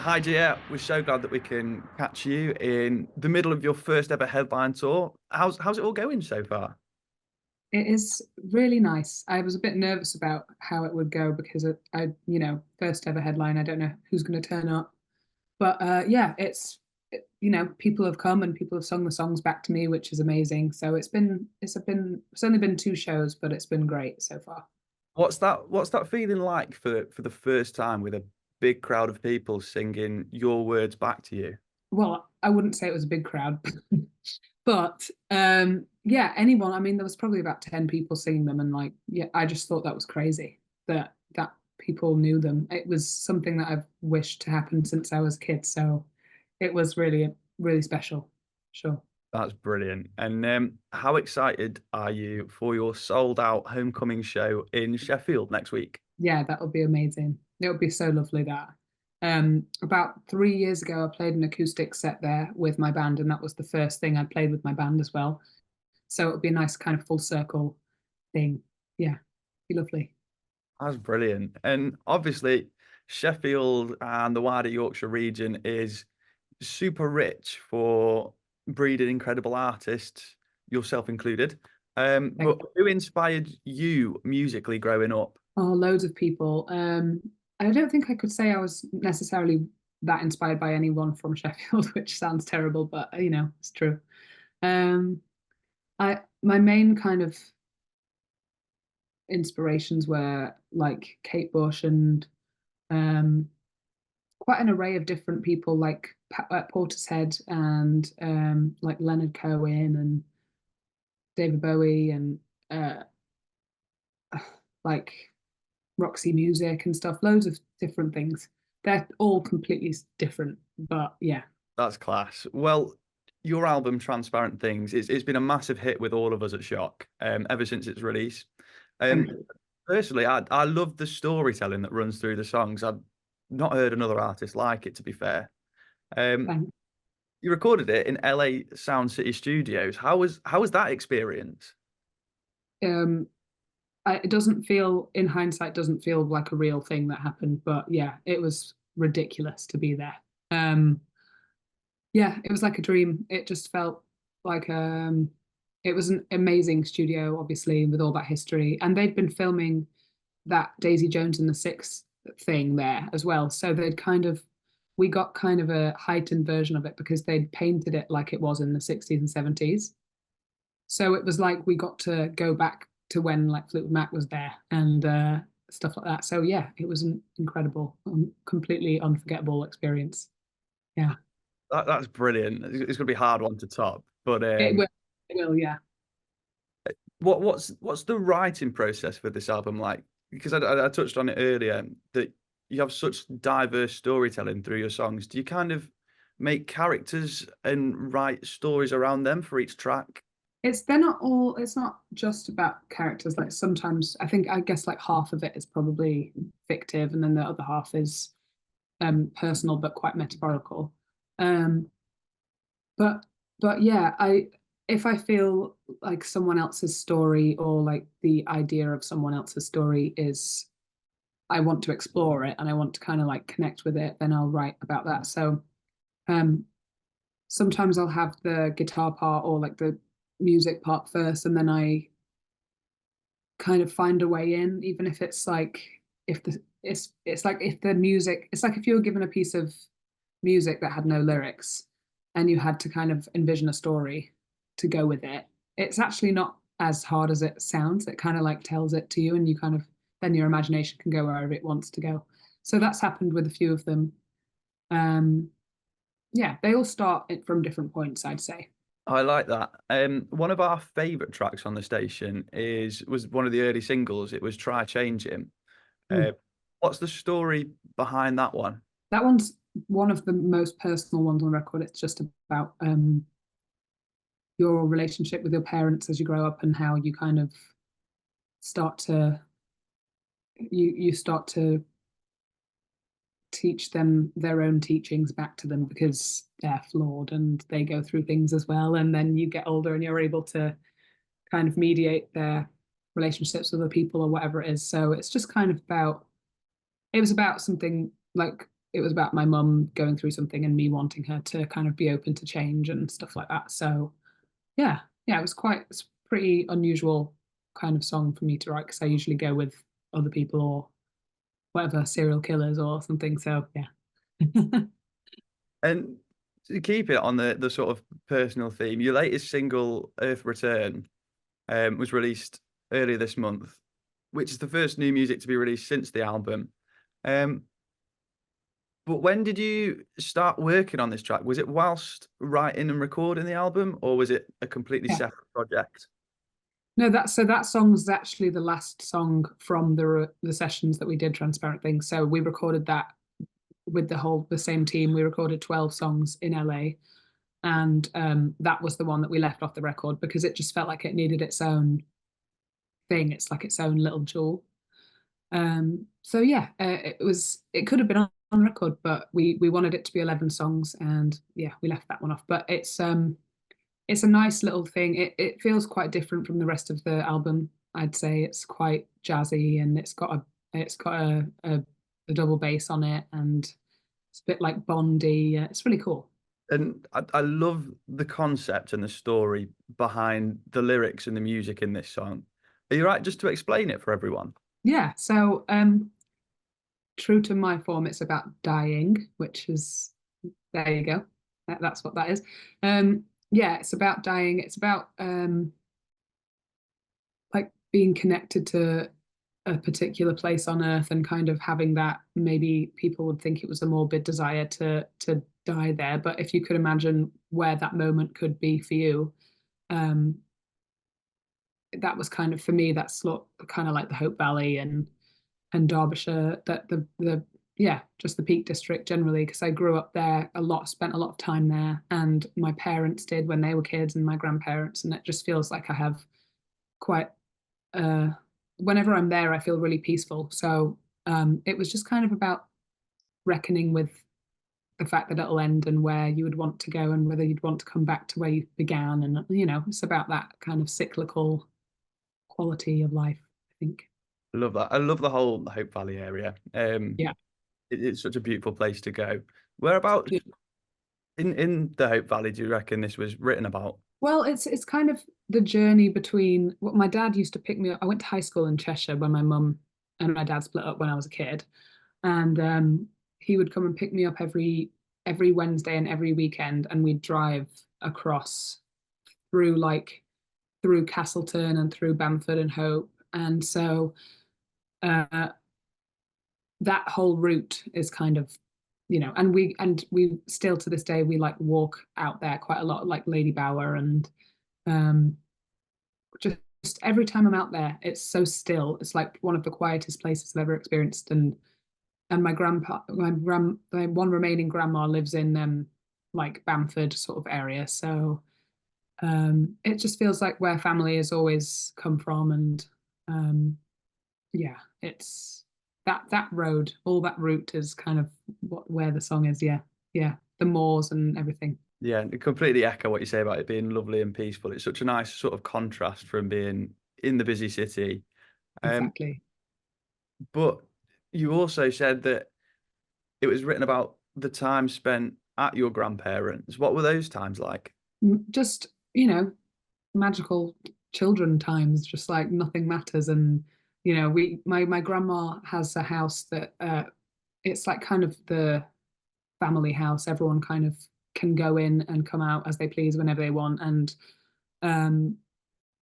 Hi, Gia. We're so glad that we can catch you in the middle of your first ever headline tour. How's it all going so far? It is really nice. I was a bit nervous about how it would go because first ever headline. I don't know who's going to turn up, but yeah, people have come and people have sung the songs back to me, which is amazing. So it's only been two shows, but it's been great so far. What's that feeling like for the first time with a big crowd of people singing your words back to you? Well, I wouldn't say it was a big crowd, but yeah, anyone. I mean, there was probably about 10 people singing them, and like, yeah, I just thought that was crazy that people knew them. It was something that I've wished to happen since I was a kid, so it was really special. Sure. That's brilliant. And how excited are you for your sold out homecoming show in Sheffield next week? Yeah, that would be amazing. It would be so lovely that. About 3 years ago, I played an acoustic set there with my band, and that was the first thing I played with my band as well. So it would be a nice kind of full circle thing. Yeah, be lovely. That's brilliant. And obviously, Sheffield and the wider Yorkshire region is super rich for breeding incredible artists, yourself included. Thank But who inspired you musically growing up? Oh, loads of people. I don't think I could say I was necessarily that inspired by anyone from Sheffield, which sounds terrible, but it's true. Um, I my main kind of inspirations were like Kate Bush and um, quite an array of different people, like Portishead and like Leonard Cohen and David Bowie and uh, like Roxy Music and stuff, loads of different things. They're all completely different, but yeah. That's class. Well, your album Transparent Things, it's been a massive hit with all of us at Shock, ever since its release. Thank Um, you. Personally, I love the storytelling that runs through the songs. I've not heard another artist like it, to be fair. Um, Thank you recorded it in LA Sound City Studios. How was that experience? you. It doesn't feel, in hindsight, doesn't feel like a real thing that happened, but yeah, it was ridiculous to be there. Um, yeah, it was like a dream. It just felt like it was an amazing studio, obviously, with all that history. And they'd been filming that Daisy Jones and the Six thing there as well. So we got kind of a heightened version of it because they'd painted it like it was in the 60s and 70s. So it was like we got to go back to when like Fleetwood Mac was there and stuff like that. So yeah, it was an incredible, completely unforgettable experience. Yeah, That's brilliant. It's going to be a hard one to top. But it will. It will. Yeah. what's the writing process for this album like? Because I touched on it earlier that you have such diverse storytelling through your songs. Do you kind of make characters and write stories around them for each track? They're not all. It's not just about characters. Like sometimes I guess like half of it is probably fictive, and then the other half is personal but quite metaphorical. Um, but but yeah, I if I feel like someone else's story or like the idea of someone else's story is I want to explore it and I want to kind of like connect with it, then I'll write about that. So um sometimes I'll have the guitar part or like the music part first, and then I kind of find a way in, even if it's like if the it's like if the music it's like if you were given a piece of music that had no lyrics and you had to kind of envision a story to go with it. It's actually not as hard as it sounds. It kind of like tells it to you, and you kind of then your imagination can go wherever it wants to go. So that's happened with a few of them. Um, yeah, they all start from different points, I'd say. I like that. One of our favorite tracks on the station was one of the early singles. It was "Try Changing." Uh, Mm. what's the story behind that one? That one's one of the most personal ones on record. It's just about your relationship with your parents as you grow up and how you kind of start to you start to teach them their own teachings back to them because they're flawed and they go through things as well, and then you get older and you're able to kind of mediate their relationships with other people or whatever it is. So it's just kind of about it was about something like it was about my mum going through something and me wanting her to kind of be open to change and stuff like that. So yeah, yeah, it's pretty unusual kind of song for me to write because I usually go with other people or whatever, serial killers or something. So yeah. And to keep it on the sort of personal theme, your latest single, Earth Return, was released earlier this month, which is the first new music to be released since the album. Um, but when did you start working on this track? Was it whilst writing and recording the album, or was it a completely Yeah. separate project? No, that song's actually the last song from the sessions that we did Transparent Things. So we recorded that with the same team. We recorded 12 songs in LA, and that was the one that we left off the record because it just felt like it needed its own thing. It's like its own little jewel. So yeah, it could have been on record, but we wanted it to be 11 songs, and yeah, we left that one off. But it's a nice little thing. It feels quite different from the rest of the album. I'd say it's quite jazzy, and it's got a double bass on it, and it's a bit like Bondy. It's really cool. And I love the concept and the story behind the lyrics and the music in this song. Are you right just to explain it for everyone? Yeah. So true to my form, it's about dying, which is there you go. That's what that is. Yeah, it's about dying. It's about like being connected to a particular place on earth and kind of having that maybe people would think it was a morbid desire to die there. But if you could imagine where that moment could be for you, um, that was kind of for me, that's kind of like the Hope Valley and Derbyshire, that the yeah, just the Peak District generally, because I grew up there a lot, spent a lot of time there, and my parents did when they were kids, and my grandparents, and it just feels like I have quite. Whenever I'm there, I feel really peaceful. So it was just kind of about reckoning with the fact that it'll end and where you would want to go and whether you'd want to come back to where you began, and it's about that kind of cyclical quality of life, I think. I love that. I love the whole Hope Valley area. Yeah. It's such a beautiful place to go. Whereabouts in the Hope Valley do you reckon this was written about? Well, it's kind of the journey between what my dad used to pick me up. I went to high school in Cheshire when my mum and my dad split up when I was a kid, and he would come and pick me up every Wednesday and every weekend, and we'd drive across through through Castleton and through Bamford and Hope, and so uh, that whole route is kind of and we still to this day we like walk out there quite a lot, like Lady Bower, and um just every time I'm out there it's so still. It's like one of the quietest places I've ever experienced, and my one remaining grandma lives in like Bamford sort of area, so it just feels like where family has always come from, and yeah, it's that road, all that route is kind of where the song is. Yeah, yeah, the moors and everything. Yeah, and completely echo what you say about it being lovely and peaceful. It's such a nice sort of contrast from being in the busy city. Um, Exactly. but you also said that it was written about the time spent at your grandparents'. What were those times like? Just magical children times, just like nothing matters. And we my grandma has a house that it's like kind of the family house. Everyone kind of can go in and come out as they please whenever they want, um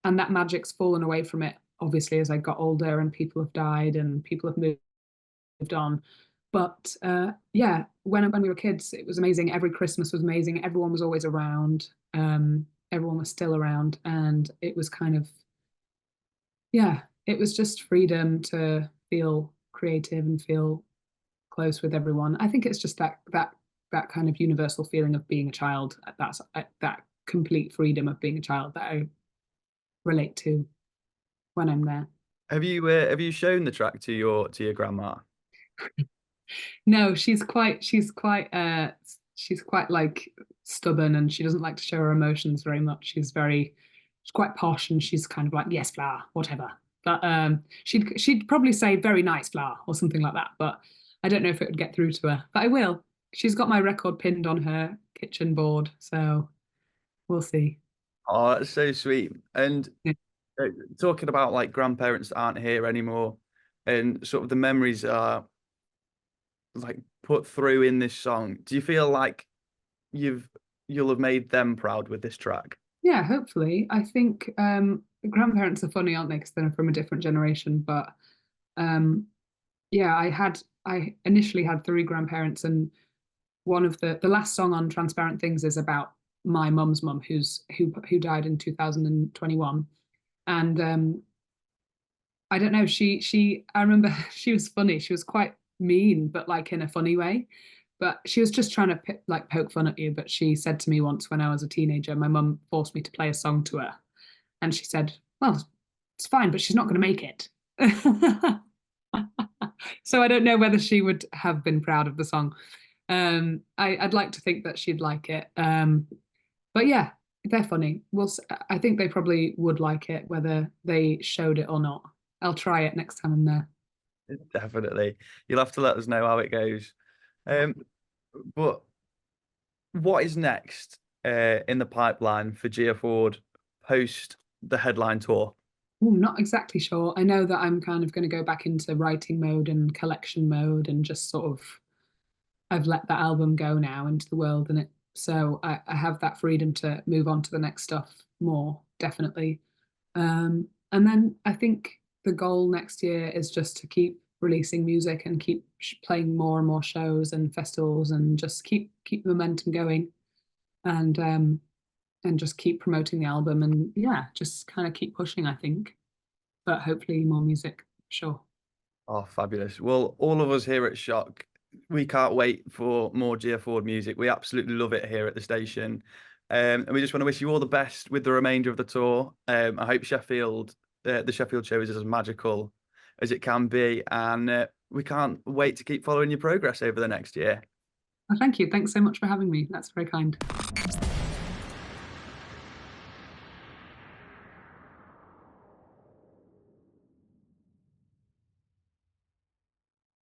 and that magic's fallen away from it obviously as I got older and people have died and people have moved on. But yeah, when we were kids, it was amazing. Every Christmas was amazing. Everyone was always around. Everyone was still around, and it was kind of yeah, it was just freedom to feel creative and feel close with everyone. I think it's just that kind of universal feeling of being a child. That's that complete freedom of being a child that I relate to when I'm there. Have you shown the track to your grandma? No, she's quite like stubborn, and she doesn't like to show her emotions very much. She's quite posh, and she's kind of like, yes, flower, whatever. But she'd probably say very nice flower or something like that. But I don't know if it would get through to her, but I will. She's got my record pinned on her kitchen board, so we'll see. Oh, that's so sweet. And Yeah. uh, talking about like grandparents that aren't here anymore, and sort of the memories are like put through in this song. Do you feel like you've you'll have made them proud with this track? Yeah, hopefully. I think grandparents are funny, aren't they? Because they're from a different generation. But um, yeah, I initially had three grandparents, and one of the last song on Transparent Things is about my mum's mum, who died in 2021. And I don't know, she I remember she was funny. She was quite mean, but like in a funny way. But she was just trying to like poke fun at you. But she said to me once when I was a teenager, my mum forced me to play a song to her, and she said, "Well, it's fine, but she's not going to make it." So I don't know whether she would have been proud of the song. I'd like to think that she'd like it. But yeah, they're funny. I think they probably would like it, whether they showed it or not. I'll try it next time I'm there. Definitely. You'll have to let us know how it goes. Um, but what is next in the pipeline for Gia Ford post the headline tour? Ooh, not exactly sure. I know that I'm kind of going to go back into writing mode and collection mode and just sort of I've let that album go now into the world and it so I have that freedom to move on to the next stuff more, definitely. And then I think the goal next year is just to keep releasing music and keep playing more and more shows and festivals and just keep the momentum going and just keep promoting the album and yeah, just kind of keep pushing, I think. But hopefully more music, sure. Oh, fabulous. Well, all of us here at Shock, we can't wait for more Gia Ford music. We absolutely love it here at the station. And we just want to wish you all the best with the remainder of the tour. I hope the Sheffield show is as magical as it can be. And we can't wait to keep following your progress over the next year. Well, thank you. Thanks so much for having me. That's very kind.